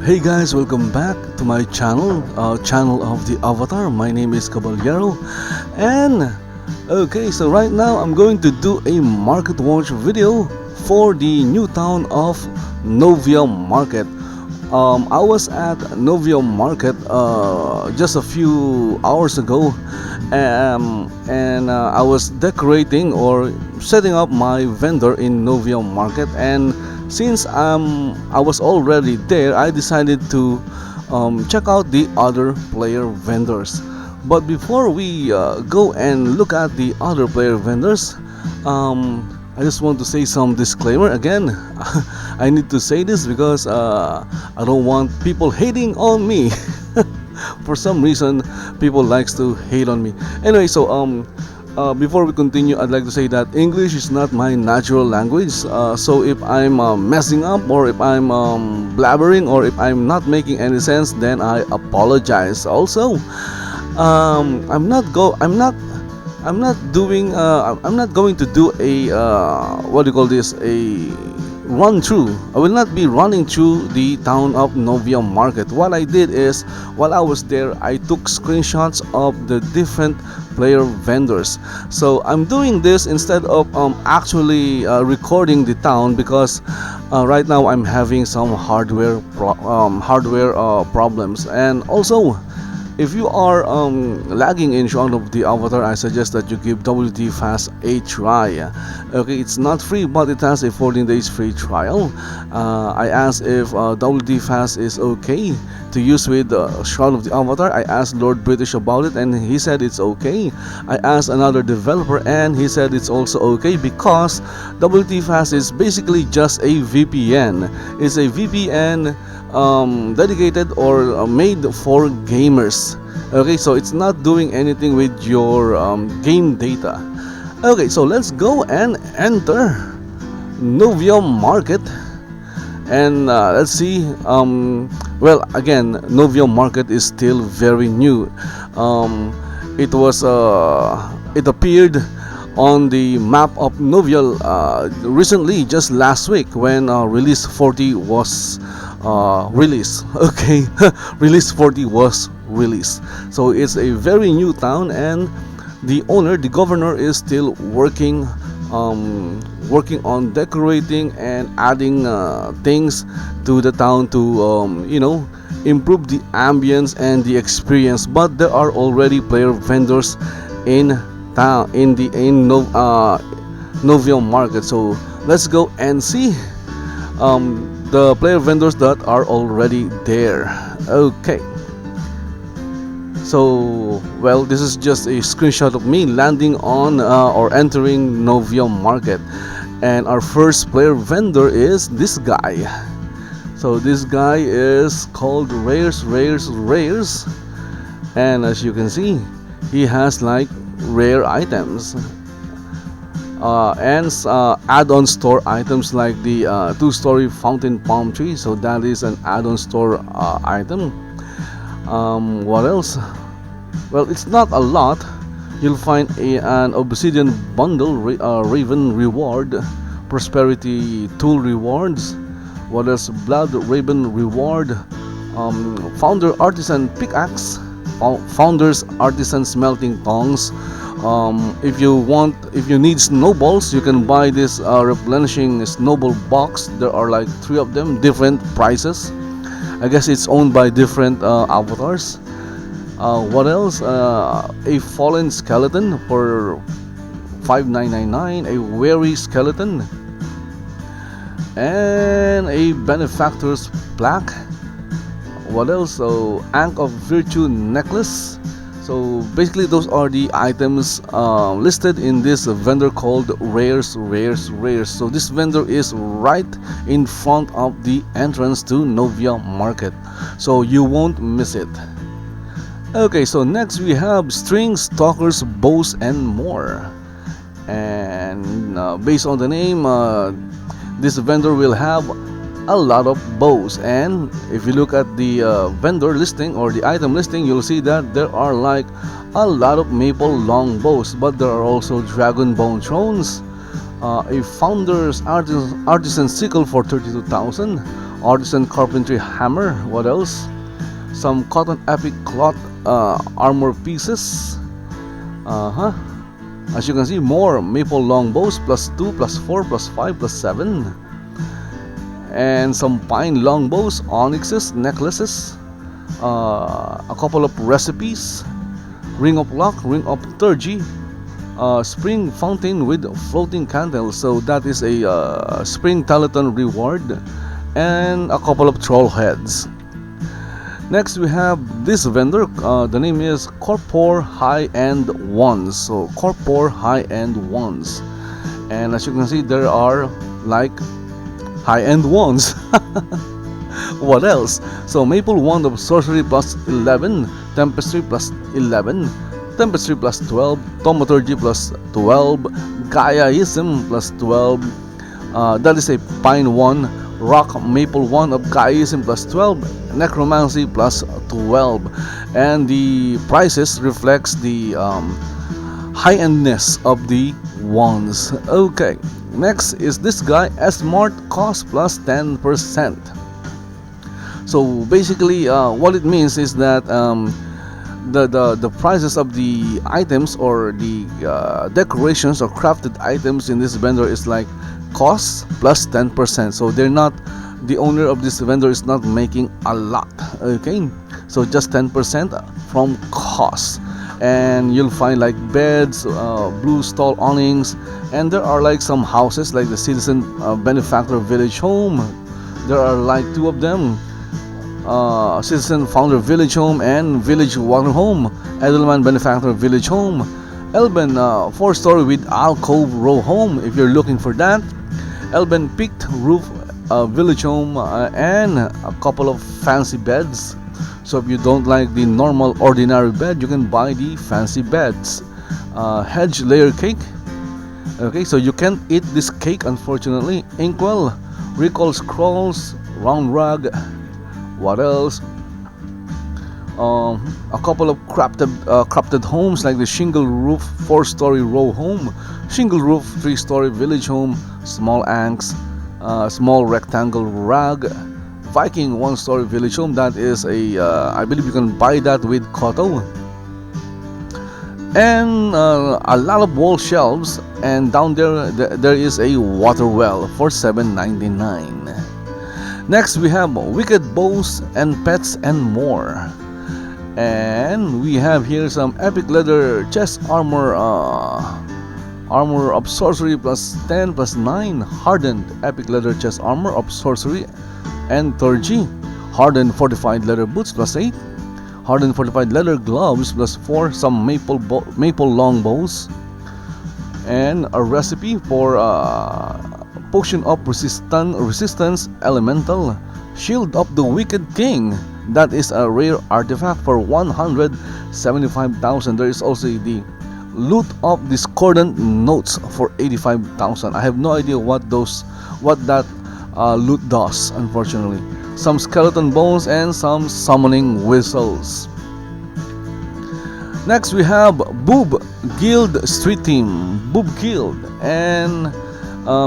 Hey guys, welcome back to my channel, channel of the Avatar. My name is Kobold Kitchen, and okay, so right now I'm going to do a market watch video for the new town of Novia Market. I was at Novia Market just a few hours ago, and I was decorating or setting up my vendor in Novia Market, and since I was already there, I decided to check out the other player vendors. But before we go and look at the other player vendors, I just want to say some disclaimer again. I need to say this because I don't want people hating on me. For some reason, people likes to hate on me. Anyway, so before we continue, I'd like to say that English is not my natural language. So if I'm messing up, or if I'm blabbering, or if I'm not making any sense, then I apologize. Also, I'm not going to do a what do you call this, a run through. I will not be running through the town of Novia Market. What I did is, while I was there, I took screenshots of the different player vendors. So I'm doing this instead of actually recording the town, because right now I'm having some hardware problems. And also, if you are lagging in Shroud of the Avatar, I suggest that you give WT Fast a try. Okay, it's not free, but it has a 14 days free trial. I asked if WT Fast is okay to use with Shroud of the Avatar. I asked Lord British about it, and he said it's okay. I asked another developer, and he said it's also okay, because WT Fast is basically just a VPN. It's a VPN dedicated or made for gamers. Okay, so it's not doing anything with your game data. Okay, so let's go and enter Novia Market, and let's see. Well, again, Novia Market is still very new. It appeared on the map of Novia recently, just last week, when release 40 was released. Okay, release 40 was released. So it's a very new town, and the governor is still working on decorating and adding things to the town to improve the ambience and the experience. But there are already player vendors in town, in Novia Market. So let's go and see the player vendors that are already there. Okay, so well, this is just a screenshot of me landing on or entering Novia Market, and our first player vendor is this guy. So this guy is called Rares, and as you can see, he has like rare items and add-on store items, like the two-story fountain palm tree. So that is an add-on store item. What else? Well, it's not a lot. You'll find an obsidian bundle, raven reward, prosperity tool rewards. What else? Blood raven reward, founder artisan pickaxe, founder's artisan smelting tongs. If you need snowballs, you can buy this replenishing snowball box. There are like 3 of them, different prices. I guess it's owned by different avatars. What else? A fallen skeleton for 5999, a weary skeleton, and a benefactor's plaque. What else? So Ankh of Virtue necklace. So basically, those are the items listed in this vendor called Rares. So this vendor is right in front of the entrance to Novia Market, so you won't miss it. Okay, so next we have strings, stalkers, bows, and more. And based on the name, this vendor will have a lot of bows. And if you look at the vendor listing or the item listing, you'll see that there are like a lot of maple long bows, but there are also dragon bone thrones, a founder's artisan sickle for 32,000, artisan carpentry hammer. What else? Some cotton epic cloth armor pieces. As you can see, more maple longbows +2, +4, +5, +7, and some pine longbows, onyxes, necklaces, a couple of recipes, ring of luck, ring of turgy, spring fountain with floating candles, so that is a spring telethon reward, and a couple of troll heads. Next we have this vendor, the name is Corp High-End Ones, so Corp High-End Ones, and as you can see there are like high-end ones. What else? So maple wand of sorcery +11, tempestry +11, tempestry +12, thaumaturgy +12, Gaiaism +12, that is a pine one, rock maple one of Gaiaism +12, necromancy +12, and the prices reflects the high-endness of the wands. Okay, next is this guy, Mart, cost +10%. So basically what it means is that the prices of the items or the decorations or crafted items in this vendor is like cost +10%. So they're not, the owner of this vendor is not making a lot. Okay, so just 10% from cost, and you'll find like beds, blue stall awnings, and there are like some houses like the Citizen Benefactor Village Home. There are like two of them, Citizen Founder Village Home and Village Water Home, Edelman Benefactor Village Home, Elben 4-story with alcove row home if you're looking for that, Elben Peaked Roof Village Home, and a couple of fancy beds. So if you don't like the normal ordinary bed, you can buy the fancy beds. Hedge layer cake. Okay, so you can't eat this cake unfortunately. Inkwell, recall scrolls, round rug. What else? A couple of crafted homes like the shingle roof 4-story row home, shingle roof 3-story village home, small anks, small rectangle rug, Viking 1-story village home. That is a I believe you can buy that with Koto, and a lot of wall shelves, and down there is a water well for $7.99. Next we have wicked bows and pets and more, and we have here some epic leather chest armor, armor of sorcery +10 +9, hardened epic leather chest armor of sorcery and Turgy, hardened fortified leather boots +8, hardened fortified leather gloves +4, some maple long bows, and a recipe for potion of resistance elemental, shield of the wicked king. That is a rare artifact for 175,000. There is also the loot of discordant notes for 85,000. I have no idea what that loot does unfortunately. Some skeleton bones and some summoning whistles. Next we have Boob Guild Street Team, Boob Guild, and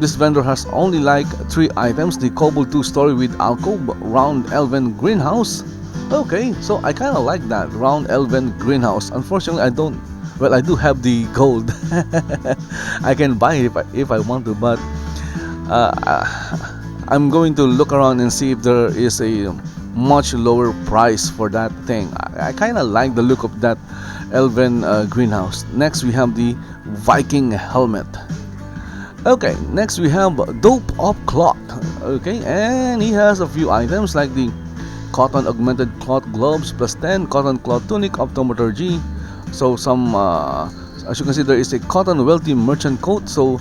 this vendor has only like 3 items: the Kobold 2-story with alcove, round elven greenhouse. Okay, so I kind of like that round elven greenhouse. Unfortunately, I don't. Well, I do have the gold. I can buy it if I want to, but I'm going to look around and see if there is a much lower price for that thing. I kind of like the look of that elven greenhouse. Next, we have the Viking helmet. Okay, next we have Dope of Cloth. Okay, and he has a few items like the cotton augmented cloth gloves +10, cotton cloth tunic of thaumaturgy. So some, as you can see, there is a cotton wealthy merchant coat. So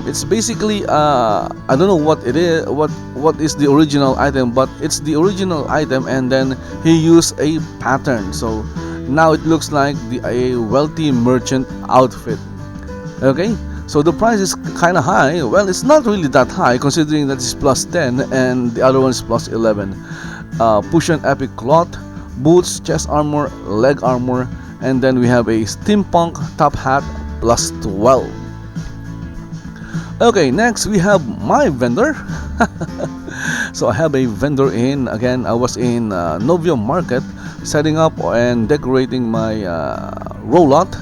it's basically I don't know what it is, what is the original item, but it's the original item, and then he used a pattern. So now it looks like a wealthy merchant outfit. Okay. So the price is kind of high. Well, it's not really that high considering that it's +10 and the other one is +11. Pushan epic cloth, boots, chest armor, leg armor, and then we have a steampunk top hat +12. Okay, next we have my vendor. So I have a vendor in. Again, I was in Novia Market, setting up and decorating my rollout.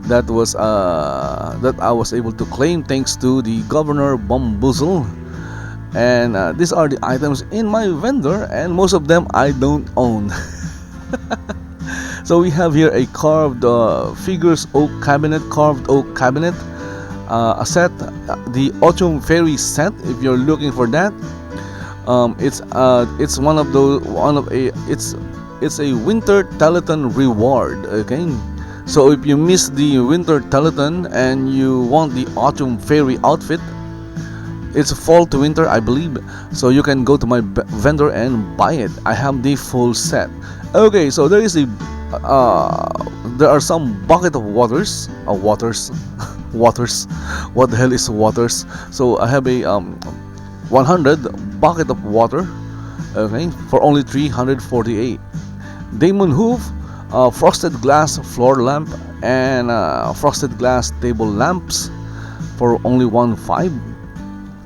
That I was able to claim thanks to the Governor Bamboozle. And these are the items in my vendor, and most of them I don't own. So we have here a carved figures carved oak cabinet, a set, the Autumn Fairy set. If you're looking for that, it's it's a winter telethon reward. Okay, so if you miss the winter telethon and you want the Autumn Fairy outfit, it's fall to winter, I believe. So you can go to my vendor and buy it. I have the full set. Okay, so there is there are some bucket of waters. Waters. What the hell is waters? So I have a 100 bucket of water. Okay, for only 348. Damon Hoof, frosted glass floor lamp, and frosted glass table lamps for only 1.5.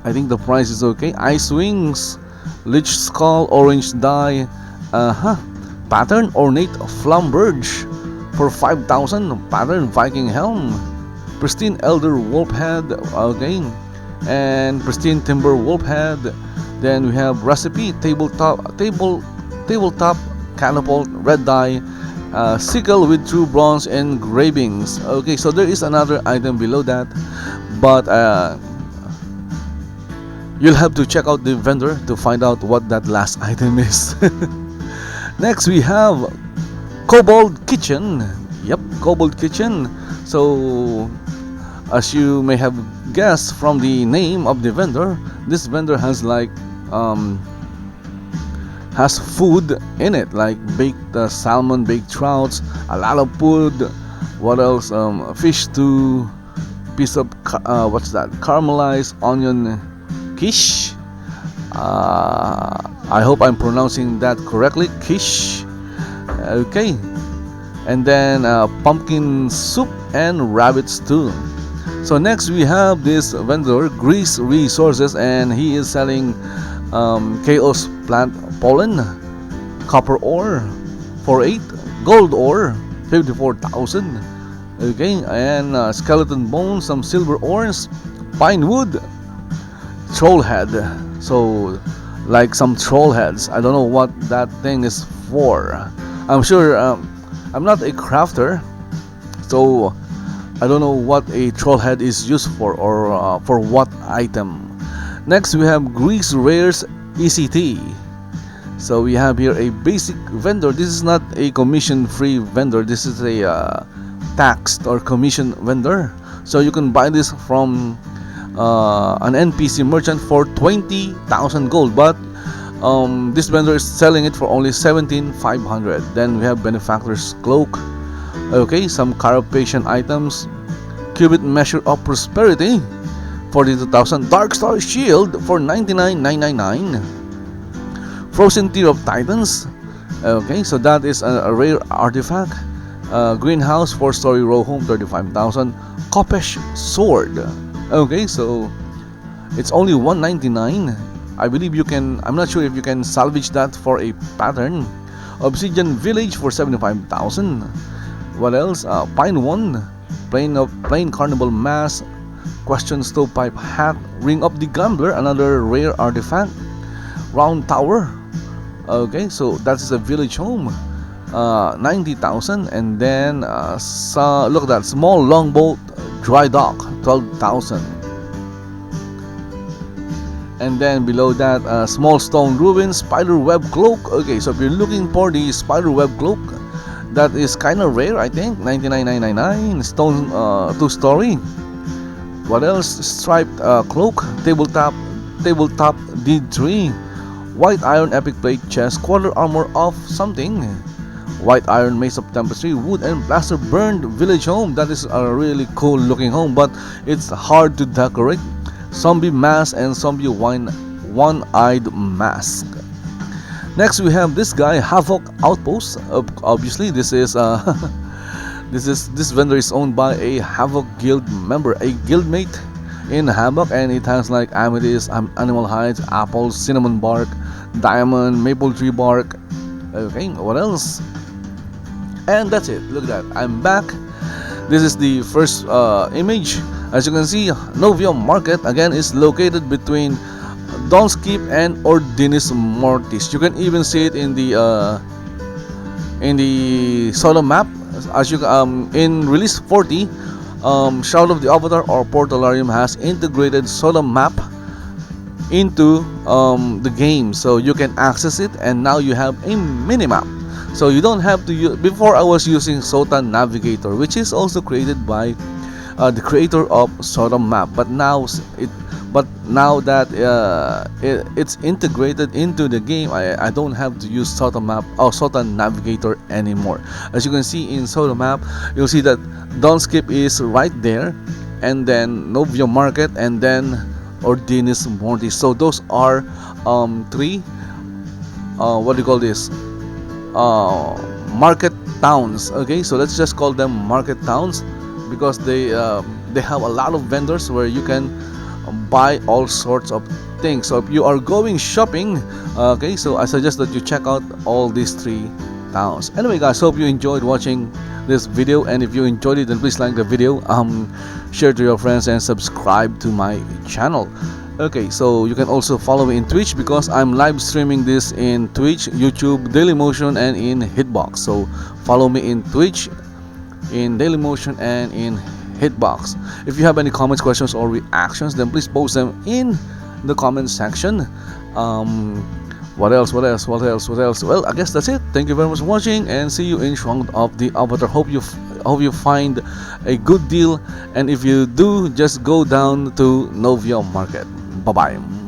I think the price is okay. Ice wings, lich skull, orange dye, pattern ornate flamberge for 5,000. Pattern Viking helm, pristine elder wolf head, again, and pristine timber wolf head. Then we have recipe tabletop catapult red dye, sickle with true bronze engravings. Okay, so there is another item below that, but you'll have to check out the vendor to find out what that last item is. Next we have Kobold Kitchen. Yep, Kobold Kitchen. So as you may have guessed from the name of the vendor, this vendor has like has food in it, like baked salmon, baked trouts, a lot of food. What else? Fish stew, piece of what's that? Caramelized onion quiche. I hope I'm pronouncing that correctly. Quiche. Okay. And then pumpkin soup and rabbit stew. So next we have this vendor, GRIZ Resources, and he is selling chaos plant pollen, copper ore for 8, gold ore 54,000. Okay, and skeleton bones, some silver ores, pine wood, troll head. So like some troll heads. I don't know what that thing is for. I'm sure I'm not a crafter, so I don't know what a troll head is used for, or for what item. Next we have GRIZ Rares ECT. So we have here a basic vendor. This is not a commission-free vendor. This is a taxed or commission vendor. So you can buy this from an NPC merchant for 20,000 gold, but this vendor is selling it for only 17,500. Then we have benefactor's cloak. Okay, some carapacian items, cubit measure of prosperity 42,000, dark star shield for 99,999, frozen tear of titans. Okay, so that is a rare artifact. Greenhouse 4-story row home 35,000, Kopesh sword. Okay, so it's only 199. I believe you can, I'm not sure if you can salvage that for a pattern. Obsidian village for 75,000. What else? Pine one, plain carnival mask, question stovepipe hat, ring of the gambler, another rare artifact. Round tower. Okay, so that's a village home, 90,000. And then look at that, small longboat dry dock 12,000. And then below that, small stone ruin spider web cloak. Okay, so if you're looking for the spider web cloak, that is kind of rare, I think. 99,999. Stone 2-story. What else? Striped cloak, tabletop D3, white iron epic plate chest, quarter armor of something, white iron mace of tapestry, wood and plaster burned village home. That is a really cool looking home, but it's hard to decorate. Zombie mask and zombie one-eyed mask. Next we have this guy, HAVOC Outpost. Obviously this is this vendor is owned by a HAVOC guild member, a guildmate. in HAVOC, and it has like amethyst, animal hides, apples, cinnamon bark, diamond, maple tree bark. Okay, what else? And that's it. Look at that. I'm back. This is the first image. As you can see, Novia Market again is located between Donskip and Ordinis Mortis. You can even see it in the solo map. As you in release 40, Shroud of the Avatar or Portalarium has integrated solo map into the game, so you can access it, and now you have a mini map. So you don't have to use. Before I was using Sota Navigator, which is also created by the creator of Sota Map, but now that it's integrated into the game, I don't have to use Sota Map or Sota Navigator anymore. As you can see in Sota Map, you'll see that Donskip is right there, and then Novia Market, and then Ordinis Mortis. So those are three what do you call this, market towns. Okay, so let's just call them market towns because they have a lot of vendors where you can buy all sorts of things. So if you are going shopping, okay, so I suggest that you check out all these three towns. Anyway guys, hope you enjoyed watching this video, and if you enjoyed it, then please like the video, share to your friends, and subscribe to my channel. Okay, so you can also follow me in Twitch because I'm live streaming this in Twitch, YouTube, Dailymotion, and in Hitbox. So follow me in Twitch, in Dailymotion, and in Hitbox. If you have any comments, questions, or reactions, then please post them in the comment section. What else? Well, I guess that's it. Thank you very much for watching, and see you in Shroud of the Avatar. Hope you find a good deal, and if you do, just go down to Novia Market. Bye bye.